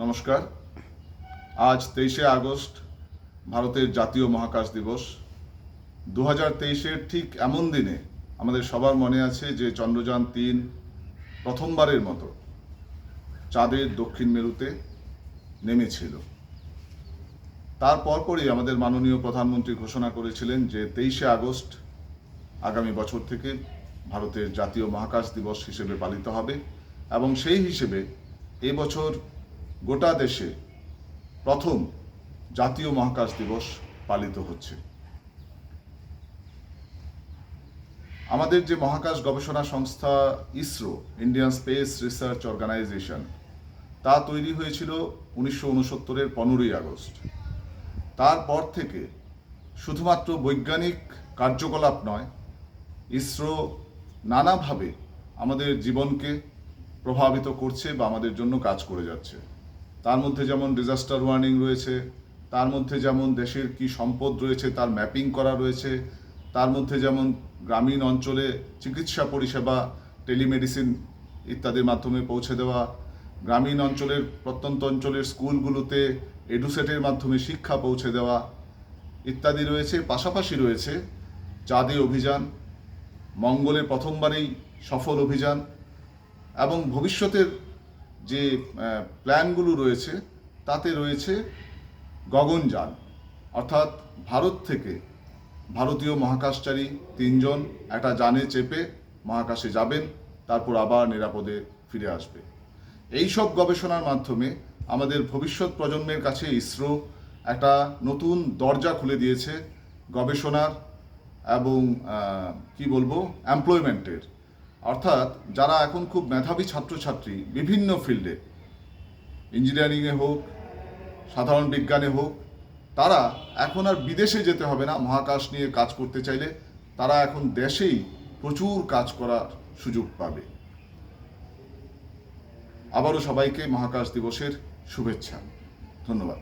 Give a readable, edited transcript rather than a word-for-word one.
নমস্কার। আজ 23শে আগস্ট ভারতের জাতীয় মহাকাশ দিবস। 2023-এর ঠিক এমন দিনে আমাদের সবার মনে আছে যে চন্দ্রযান-3 প্রথমবারের মতো চাঁদের দক্ষিণ মেরুতে নেমেছিল। তার পরপরই আমাদের মাননীয় প্রধানমন্ত্রী ঘোষণা করেছিলেন যে 23শে আগস্ট আগামী বছর থেকে ভারতের জাতীয় মহাকাশ দিবস হিসেবে পালিত হবে এবং সেই হিসেবে এবছর গোটা দেশে প্রথম জাতীয় মহাকাশ দিবস পালিত হচ্ছে। আমাদের যে মহাকাশ গবেষণা সংস্থা ISRO, Indian space research organization, তা তৈরি হয়েছিল 1969-এর 15ই আগস্ট। তারপর থেকে শুধুমাত্র বৈজ্ঞানিক কার্যকলাপ নয়, ইসরো নানাভাবে আমাদের জীবনকে প্রভাবিত করছে বা আমাদের জন্য কাজ করে যাচ্ছে। তার মধ্যে যেমন ডিজাস্টার ওয়ার্নিং রয়েছে, তার মধ্যে যেমন দেশের কি সম্পদ রয়েছে তার ম্যাপিং করা রয়েছে, তার মধ্যে যেমন গ্রামীণ অঞ্চলে চিকিৎসা পরিষেবা টেলিমেডিসিন ইত্যাদির মাধ্যমে পৌঁছে দেওয়া, গ্রামীণ অঞ্চলের প্রত্যন্ত অঞ্চলের স্কুলগুলোতে এডুসেটের মাধ্যমে শিক্ষা পৌঁছে দেওয়া ইত্যাদি রয়েছে। পাশাপাশি রয়েছে চাঁদে অভিযান, মঙ্গলে প্রথমবারেই সফল অভিযান এবং ভবিষ্যতের যে প্ল্যানগুলো রয়েছে তাতে রয়েছে গগনযান, অর্থাৎ ভারত থেকে ভারতীয় মহাকাশচারী 3 জন একটা যানে চেপে মহাকাশে যাবেন, তারপর আবার নিরাপদে ফিরে আসবে। এই সব গবেষণার মাধ্যমে আমাদের ভবিষ্যৎ প্রজন্মের কাছে ইসরো একটা নতুন দরজা খুলে দিয়েছে গবেষণার এবং এমপ্লয়মেন্টের। অর্থাৎ যারা এখন খুব মেধাবী ছাত্রছাত্রী বিভিন্ন ফিল্ডে, ইঞ্জিনিয়ারিংয়ে হোক, সাধারণ বিজ্ঞানে হোক, তারা এখন আর বিদেশে যেতে হবে না মহাকাশ নিয়ে কাজ করতে চাইলে। তারা এখন দেশেই প্রচুর কাজ করার সুযোগ পাবে। আবারও সবাইকে মহাকাশ দিবসের শুভেচ্ছা। ধন্যবাদ।